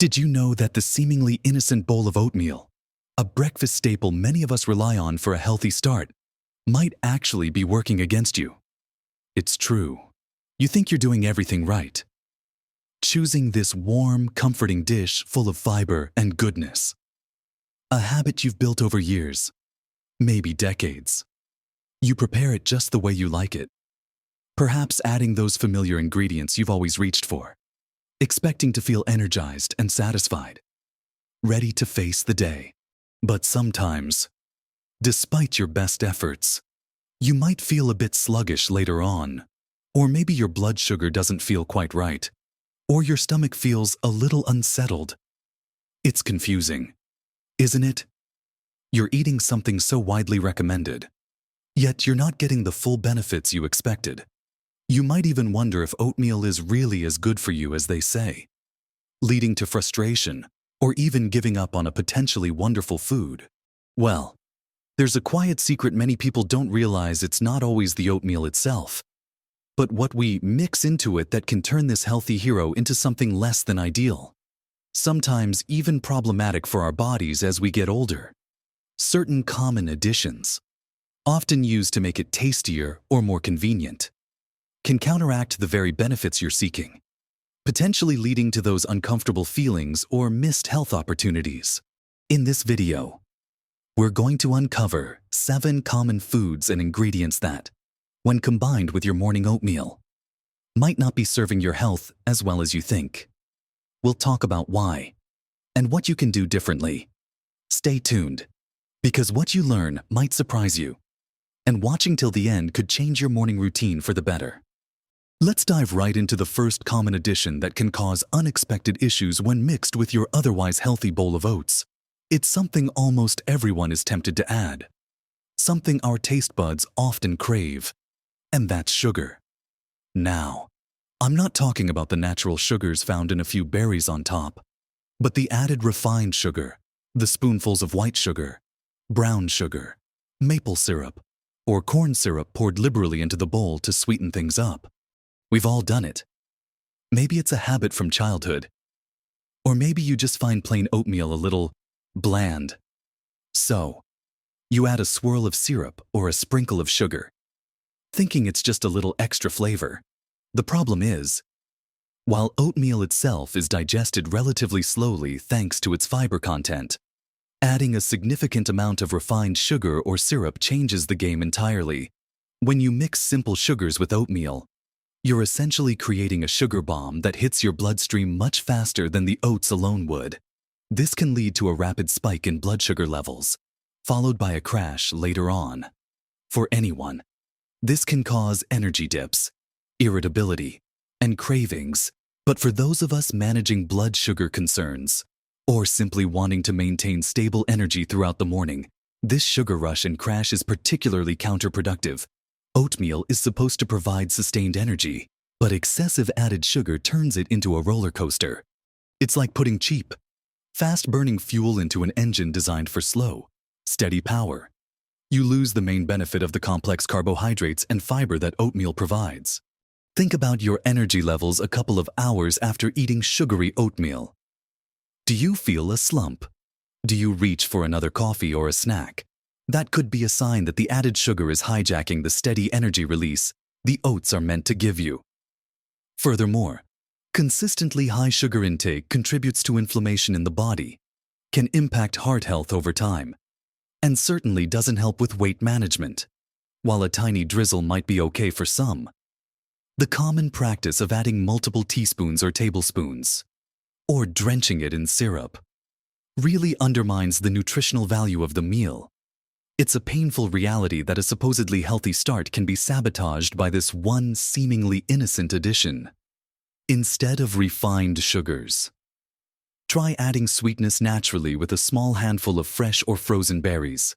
Did you know that the seemingly innocent bowl of oatmeal, a breakfast staple many of us rely on for a healthy start, might actually be working against you? It's true. You think you're doing everything right, choosing this warm, comforting dish full of fiber and goodness. A habit you've built over years, maybe decades. You prepare it just the way you like it, perhaps adding those familiar ingredients you've always reached for, expecting to feel energized and satisfied, ready to face the day. But sometimes, despite your best efforts, you might feel a bit sluggish later on, or maybe your blood sugar doesn't feel quite right, or your stomach feels a little unsettled. It's confusing, isn't it? You're eating something so widely recommended, yet you're not getting the full benefits you expected. You might even wonder if oatmeal is really as good for you as they say, leading to frustration or even giving up on a potentially wonderful food. Well, there's a quiet secret many people don't realize. It's not always the oatmeal itself, but what we mix into it that can turn this healthy hero into something less than ideal, sometimes even problematic for our bodies as we get older. Certain common additions, often used to make it tastier or more convenient, can counteract the very benefits you're seeking, potentially leading to those uncomfortable feelings or missed health opportunities. In this video, we're going to uncover 7 common foods and ingredients that, when combined with your morning oatmeal, might not be serving your health as well as you think. We'll talk about why and what you can do differently. Stay tuned, because what you learn might surprise you, and watching till the end could change your morning routine for the better. Let's dive right into the first common addition that can cause unexpected issues when mixed with your otherwise healthy bowl of oats. It's something almost everyone is tempted to add, something our taste buds often crave, and that's sugar. Now, I'm not talking about the natural sugars found in a few berries on top, but the added refined sugar, the spoonfuls of white sugar, brown sugar, maple syrup, or corn syrup poured liberally into the bowl to sweeten things up. We've all done it. Maybe it's a habit from childhood, or maybe you just find plain oatmeal a little bland. So, you add a swirl of syrup or a sprinkle of sugar, thinking it's just a little extra flavor. The problem is, while oatmeal itself is digested relatively slowly thanks to its fiber content, adding a significant amount of refined sugar or syrup changes the game entirely. When you mix simple sugars with oatmeal, you're essentially creating a sugar bomb that hits your bloodstream much faster than the oats alone would. This can lead to a rapid spike in blood sugar levels, followed by a crash later on. For anyone, this can cause energy dips, irritability, and cravings. But for those of us managing blood sugar concerns, or simply wanting to maintain stable energy throughout the morning, this sugar rush and crash is particularly counterproductive. Oatmeal is supposed to provide sustained energy, but excessive added sugar turns it into a roller coaster. It's like putting cheap, fast-burning fuel into an engine designed for slow, steady power. You lose the main benefit of the complex carbohydrates and fiber that oatmeal provides. Think about your energy levels a couple of hours after eating sugary oatmeal. Do you feel a slump? Do you reach for another coffee or a snack? That could be a sign that the added sugar is hijacking the steady energy release the oats are meant to give you. Furthermore, consistently high sugar intake contributes to inflammation in the body, can impact heart health over time, and certainly doesn't help with weight management. While a tiny drizzle might be okay for some, the common practice of adding multiple teaspoons or tablespoons, or drenching it in syrup, really undermines the nutritional value of the meal. It's a painful reality that a supposedly healthy start can be sabotaged by this one seemingly innocent addition. Instead of refined sugars, try adding sweetness naturally with a small handful of fresh or frozen berries,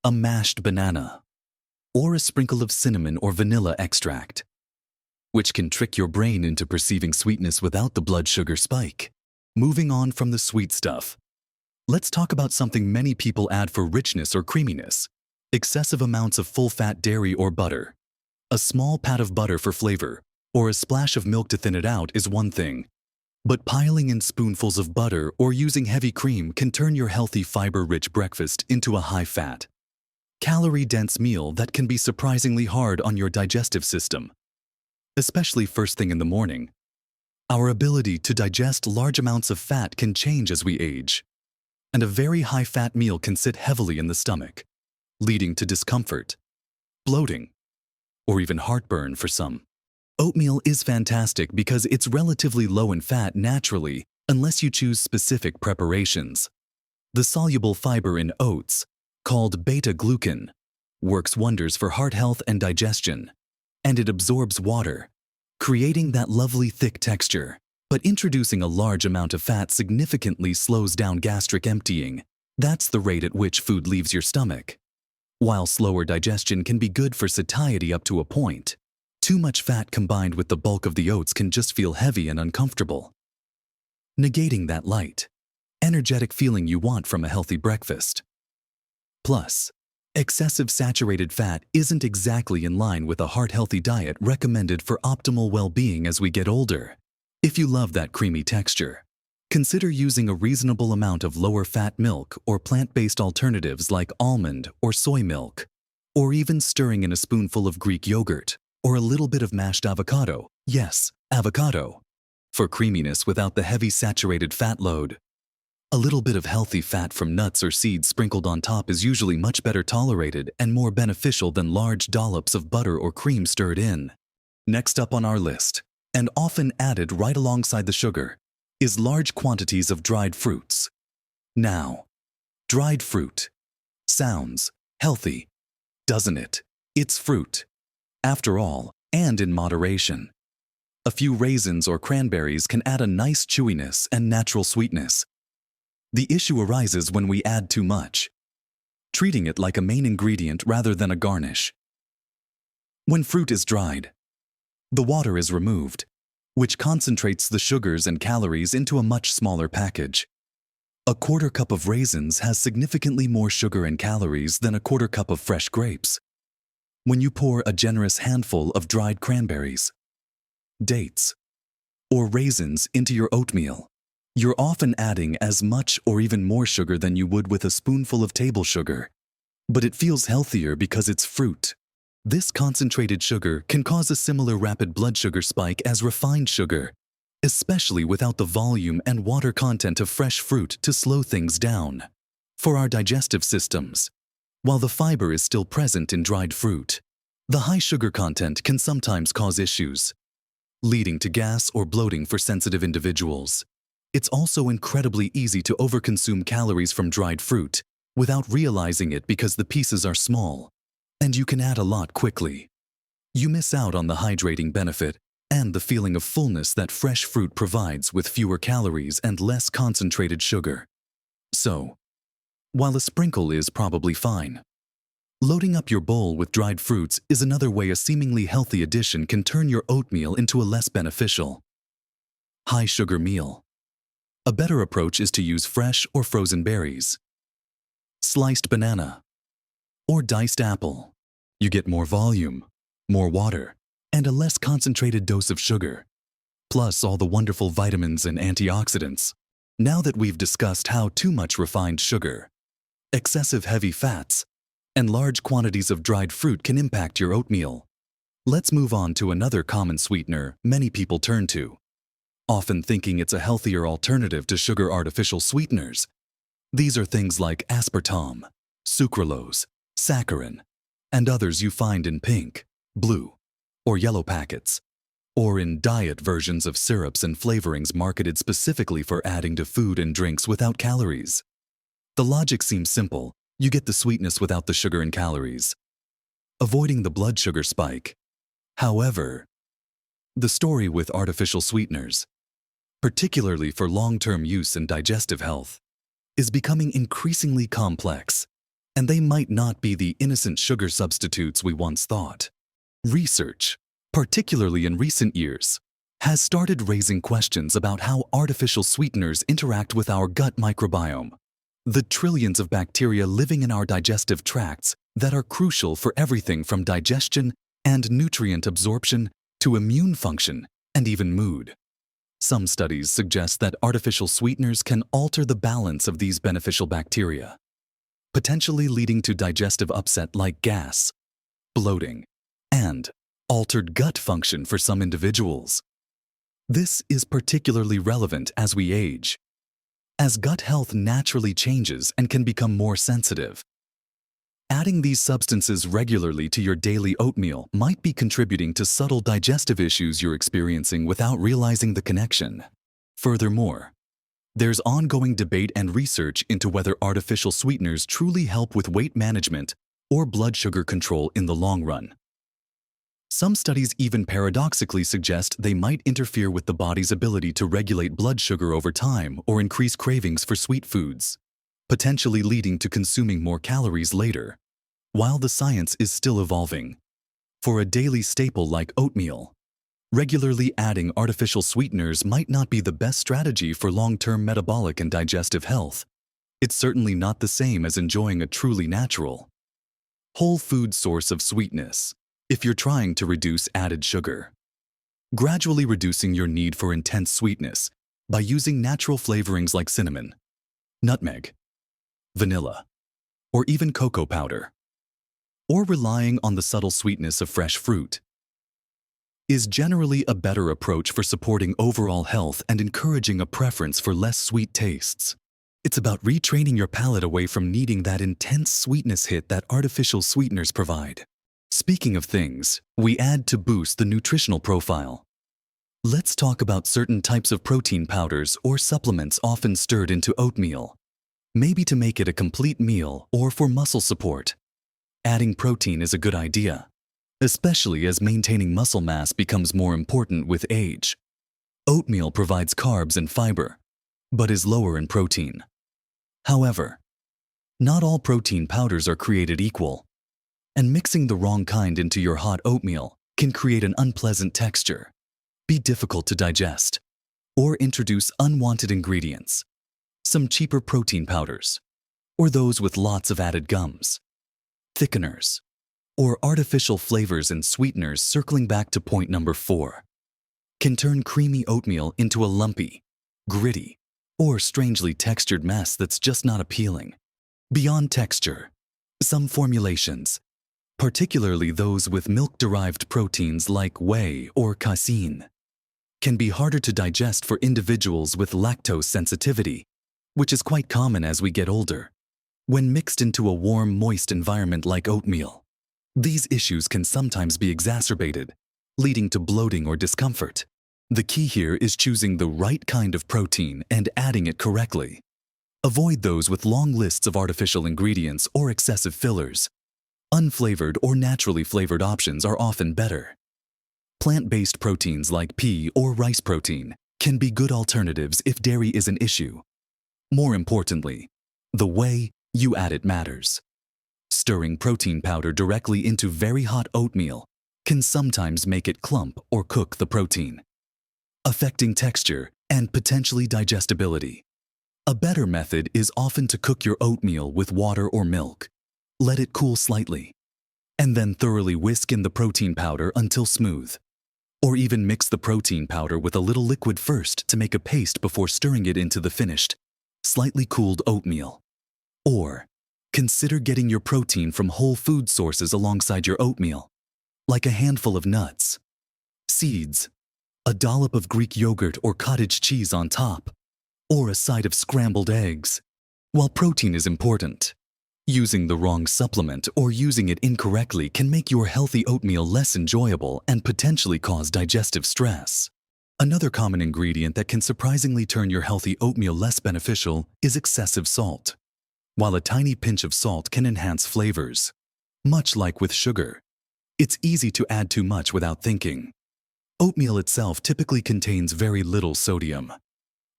a mashed banana, or a sprinkle of cinnamon or vanilla extract, which can trick your brain into perceiving sweetness without the blood sugar spike. Moving on from the sweet stuff, let's talk about something many people add for richness or creaminess: excessive amounts of full-fat dairy or butter. A small pat of butter for flavor, or a splash of milk to thin it out is one thing. But piling in spoonfuls of butter or using heavy cream can turn your healthy fiber-rich breakfast into a high-fat, calorie-dense meal that can be surprisingly hard on your digestive system. Especially first thing in the morning. Our ability to digest large amounts of fat can change as we age, and a very high-fat meal can sit heavily in the stomach, leading to discomfort, bloating, or even heartburn for some. Oatmeal is fantastic because it's relatively low in fat naturally, unless you choose specific preparations. The soluble fiber in oats, called beta-glucan, works wonders for heart health and digestion, and it absorbs water, creating that lovely thick texture. But introducing a large amount of fat significantly slows down gastric emptying. That's the rate at which food leaves your stomach. While slower digestion can be good for satiety up to a point, too much fat combined with the bulk of the oats can just feel heavy and uncomfortable, negating that light, energetic feeling you want from a healthy breakfast. Plus, excessive saturated fat isn't exactly in line with a heart-healthy diet recommended for optimal well-being as we get older. If you love that creamy texture, consider using a reasonable amount of lower-fat milk or plant-based alternatives like almond or soy milk, or even stirring in a spoonful of Greek yogurt or a little bit of mashed avocado. Yes, avocado, for creaminess without the heavy saturated fat load. A little bit of healthy fat from nuts or seeds sprinkled on top is usually much better tolerated and more beneficial than large dollops of butter or cream stirred in. Next up on our list, and often added right alongside the sugar, is large quantities of dried fruits. Now, dried fruit sounds healthy, doesn't it? It's fruit, after all, and in moderation. A few raisins or cranberries can add a nice chewiness and natural sweetness. The issue arises when we add too much, treating it like a main ingredient rather than a garnish. When fruit is dried, the water is removed, which concentrates the sugars and calories into a much smaller package. A quarter cup of raisins has significantly more sugar and calories than a quarter cup of fresh grapes. When you pour a generous handful of dried cranberries, dates, or raisins into your oatmeal, you're often adding as much or even more sugar than you would with a spoonful of table sugar. But it feels healthier because it's fruit. This concentrated sugar can cause a similar rapid blood sugar spike as refined sugar, especially without the volume and water content of fresh fruit to slow things down. For our digestive systems, while the fiber is still present in dried fruit, the high sugar content can sometimes cause issues, leading to gas or bloating for sensitive individuals. It's also incredibly easy to overconsume calories from dried fruit without realizing it because the pieces are small, and you can add a lot quickly. You miss out on the hydrating benefit and the feeling of fullness that fresh fruit provides with fewer calories and less concentrated sugar. So, while a sprinkle is probably fine, loading up your bowl with dried fruits is another way a seemingly healthy addition can turn your oatmeal into a less beneficial, high-sugar meal. A better approach is to use fresh or frozen berries, sliced banana, or diced apple. You get more volume, more water, and a less concentrated dose of sugar, plus all the wonderful vitamins and antioxidants. Now that we've discussed how too much refined sugar, excessive heavy fats, and large quantities of dried fruit can impact your oatmeal, let's move on to another common sweetener many people turn to, often thinking it's a healthier alternative to sugar artificial sweeteners. These are things like aspartame, sucralose, saccharin, and others you find in pink, blue, or yellow packets, or in diet versions of syrups and flavorings marketed specifically for adding to food and drinks without calories. The logic seems simple. You get the sweetness without the sugar and calories, avoiding the blood sugar spike. However, the story with artificial sweeteners, particularly for long-term use in digestive health, is becoming increasingly complex, and they might not be the innocent sugar substitutes we once thought. Research, particularly in recent years, has started raising questions about how artificial sweeteners interact with our gut microbiome, the trillions of bacteria living in our digestive tracts that are crucial for everything from digestion and nutrient absorption to immune function and even mood. Some studies suggest that artificial sweeteners can alter the balance of these beneficial bacteria, potentially leading to digestive upset like gas, bloating, and altered gut function for some individuals. This is particularly relevant as we age, as gut health naturally changes and can become more sensitive. Adding these substances regularly to your daily oatmeal might be contributing to subtle digestive issues you're experiencing without realizing the connection. Furthermore, there's ongoing debate and research into whether artificial sweeteners truly help with weight management or blood sugar control in the long run. Some studies even paradoxically suggest they might interfere with the body's ability to regulate blood sugar over time or increase cravings for sweet foods, potentially leading to consuming more calories later. While the science is still evolving, for a daily staple like oatmeal, regularly adding artificial sweeteners might not be the best strategy for long-term metabolic and digestive health. It's certainly not the same as enjoying a truly natural, whole food source of sweetness if you're trying to reduce added sugar. Gradually reducing your need for intense sweetness by using natural flavorings like cinnamon, nutmeg, vanilla, or even cocoa powder, or relying on the subtle sweetness of fresh fruit, is generally a better approach for supporting overall health and encouraging a preference for less sweet tastes. It's about retraining your palate away from needing that intense sweetness hit that artificial sweeteners provide. Speaking of things we add to boost the nutritional profile, let's talk about certain types of protein powders or supplements often stirred into oatmeal, maybe to make it a complete meal or for muscle support. Adding protein is a good idea, especially as maintaining muscle mass becomes more important with age. Oatmeal provides carbs and fiber, but is lower in protein. However, not all protein powders are created equal, and mixing the wrong kind into your hot oatmeal can create an unpleasant texture, be difficult to digest, or introduce unwanted ingredients. Some cheaper protein powders, or those with lots of added gums, thickeners, or artificial flavors and sweeteners, circling back to point number 4, can turn creamy oatmeal into a lumpy, gritty, or strangely textured mess that's just not appealing. Beyond texture, some formulations, particularly those with milk-derived proteins like whey or casein, can be harder to digest for individuals with lactose sensitivity, which is quite common as we get older. When mixed into a warm, moist environment like oatmeal, these issues can sometimes be exacerbated, leading to bloating or discomfort. The key here is choosing the right kind of protein and adding it correctly. Avoid those with long lists of artificial ingredients or excessive fillers. Unflavored or naturally flavored options are often better. Plant-based proteins like pea or rice protein can be good alternatives if dairy is an issue. More importantly, the way you add it matters. Stirring protein powder directly into very hot oatmeal can sometimes make it clump or cook the protein, affecting texture and potentially digestibility. A better method is often to cook your oatmeal with water or milk. Let it cool slightly, and then thoroughly whisk in the protein powder until smooth. Or even mix the protein powder with a little liquid first to make a paste before stirring it into the finished, slightly cooled oatmeal. Or, consider getting your protein from whole food sources alongside your oatmeal, like a handful of nuts, seeds, a dollop of Greek yogurt or cottage cheese on top, or a side of scrambled eggs. While protein is important, using the wrong supplement or using it incorrectly can make your healthy oatmeal less enjoyable and potentially cause digestive stress. Another common ingredient that can surprisingly turn your healthy oatmeal less beneficial is excessive salt. While a tiny pinch of salt can enhance flavors, much like with sugar, it's easy to add too much without thinking. Oatmeal itself typically contains very little sodium,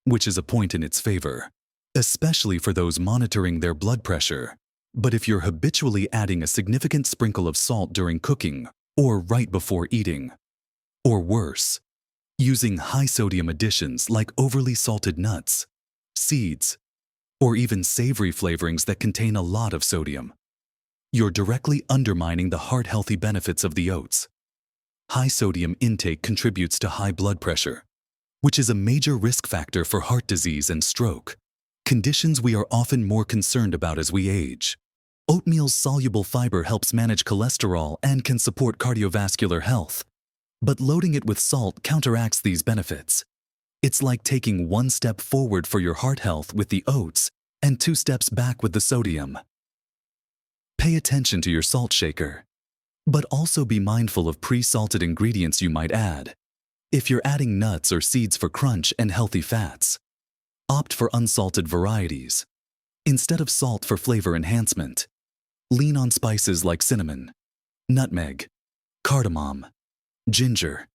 which is a point in its favor, especially for those monitoring their blood pressure. But if you're habitually adding a significant sprinkle of salt during cooking or right before eating, or worse, using high-sodium additions like overly salted nuts, seeds, or even savory flavorings that contain a lot of sodium, you're directly undermining the heart-healthy benefits of the oats. High sodium intake contributes to high blood pressure, which is a major risk factor for heart disease and stroke, conditions we are often more concerned about as we age. Oatmeal's soluble fiber helps manage cholesterol and can support cardiovascular health, but loading it with salt counteracts these benefits. It's like taking one step forward for your heart health with the oats and 2 steps back with the sodium. Pay attention to your salt shaker, but also be mindful of pre-salted ingredients you might add. If you're adding nuts or seeds for crunch and healthy fats, opt for unsalted varieties. Instead of salt for flavor enhancement, lean on spices like cinnamon, nutmeg, cardamom, ginger,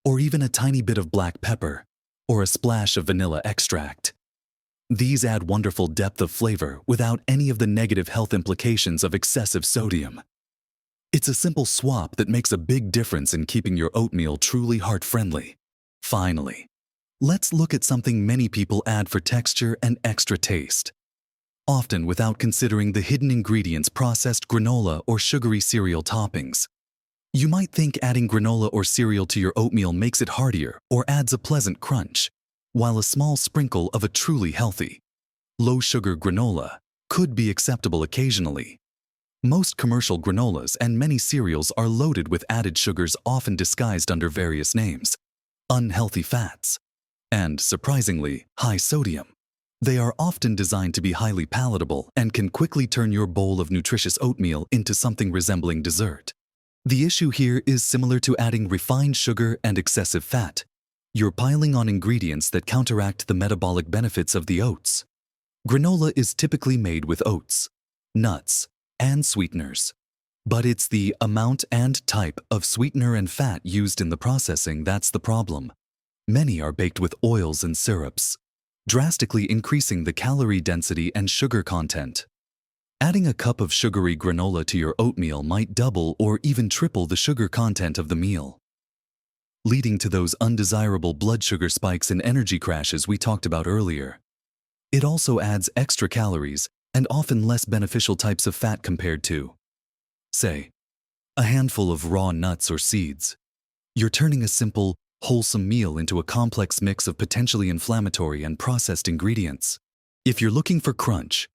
or even a tiny bit of black pepper or a splash of vanilla extract. These add wonderful depth of flavor without any of the negative health implications of excessive sodium. It's a simple swap that makes a big difference in keeping your oatmeal truly heart-friendly. Finally, let's look at something many people add for texture and extra taste, often without considering the hidden ingredients: processed granola or sugary cereal toppings. You might think adding granola or cereal to your oatmeal makes it heartier or adds a pleasant crunch, while a small sprinkle of a truly healthy, low-sugar granola could be acceptable occasionally. Most commercial granolas and many cereals are loaded with added sugars, often disguised under various names, unhealthy fats, and, surprisingly, high sodium. They are often designed to be highly palatable and can quickly turn your bowl of nutritious oatmeal into something resembling dessert. The issue here is similar to adding refined sugar and excessive fat. You're piling on ingredients that counteract the metabolic benefits of the oats. Granola is typically made with oats, nuts, and sweeteners. But it's the amount and type of sweetener and fat used in the processing that's the problem. Many are baked with oils and syrups, drastically increasing the calorie density and sugar content. Adding a cup of sugary granola to your oatmeal might double or even triple the sugar content of the meal, leading to those undesirable blood sugar spikes and energy crashes we talked about earlier. It also adds extra calories and often less beneficial types of fat compared to, say, a handful of raw nuts or seeds. You're turning a simple, wholesome meal into a complex mix of potentially inflammatory and processed ingredients. If you're looking for crunch,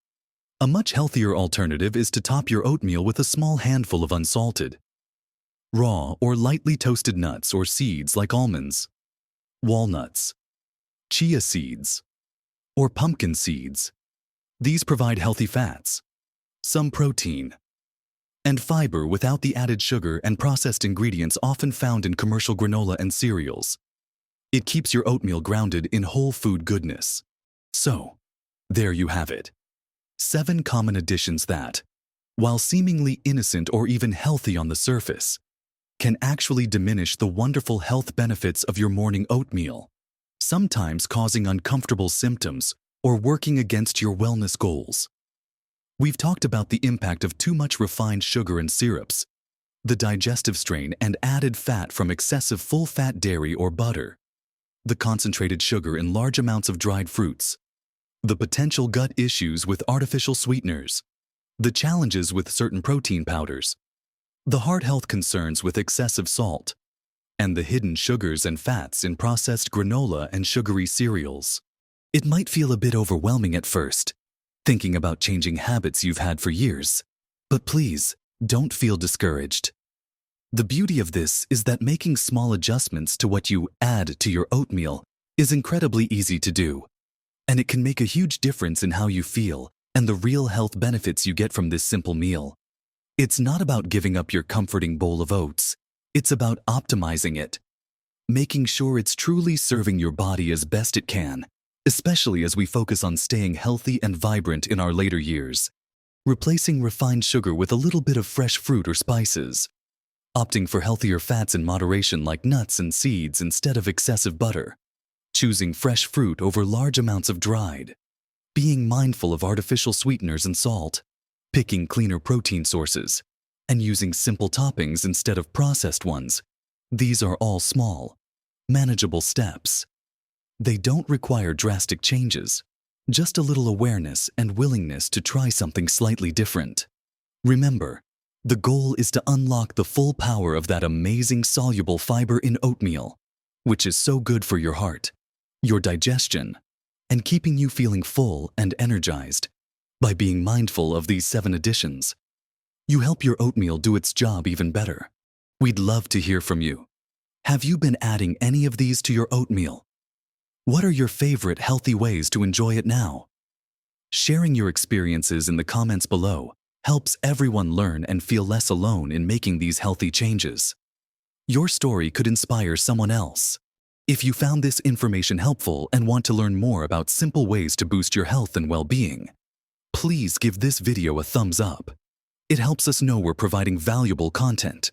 a much healthier alternative is to top your oatmeal with a small handful of unsalted, raw or lightly toasted nuts or seeds like almonds, walnuts, chia seeds, or pumpkin seeds. These provide healthy fats, some protein, and fiber without the added sugar and processed ingredients often found in commercial granola and cereals. It keeps your oatmeal grounded in whole food goodness. So, there you have it. 7 common additions that, while seemingly innocent or even healthy on the surface, can actually diminish the wonderful health benefits of your morning oatmeal, sometimes causing uncomfortable symptoms or working against your wellness goals. We've talked about the impact of too much refined sugar and syrups, the digestive strain and added fat from excessive full-fat dairy or butter, the concentrated sugar in large amounts of dried fruits, the potential gut issues with artificial sweeteners, the challenges with certain protein powders, the heart health concerns with excessive salt, and the hidden sugars and fats in processed granola and sugary cereals. It might feel a bit overwhelming at first, thinking about changing habits you've had for years, but please, don't feel discouraged. The beauty of this is that making small adjustments to what you add to your oatmeal is incredibly easy to do, and it can make a huge difference in how you feel and the real health benefits you get from this simple meal. It's not about giving up your comforting bowl of oats. It's about optimizing it, making sure it's truly serving your body as best it can, especially as we focus on staying healthy and vibrant in our later years. Replacing refined sugar with a little bit of fresh fruit or spices. Opting for healthier fats in moderation like nuts and seeds instead of excessive butter. Choosing fresh fruit over large amounts of dried. Being mindful of artificial sweeteners and salt. Picking cleaner protein sources. And using simple toppings instead of processed ones. These are all small, manageable steps. They don't require drastic changes, just a little awareness and willingness to try something slightly different. Remember, the goal is to unlock the full power of that amazing soluble fiber in oatmeal, which is so good for your heart, your digestion, and keeping you feeling full and energized. By being mindful of these 7 additions, you help your oatmeal do its job even better. We'd love to hear from you. Have you been adding any of these to your oatmeal? What are your favorite healthy ways to enjoy it now? Sharing your experiences in the comments below helps everyone learn and feel less alone in making these healthy changes. Your story could inspire someone else. If you found this information helpful and want to learn more about simple ways to boost your health and well-being, please give this video a thumbs up. It helps us know we're providing valuable content.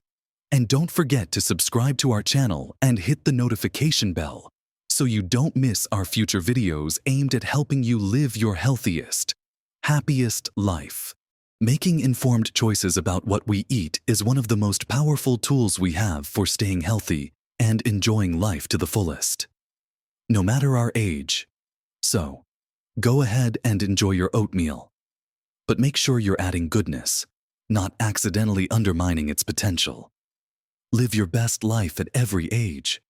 And don't forget to subscribe to our channel and hit the notification bell so you don't miss our future videos aimed at helping you live your healthiest, happiest life. Making informed choices about what we eat is one of the most powerful tools we have for staying healthy and enjoying life to the fullest, no matter our age. So, go ahead and enjoy your oatmeal, but make sure you're adding goodness, not accidentally undermining its potential. Live your best life at every age.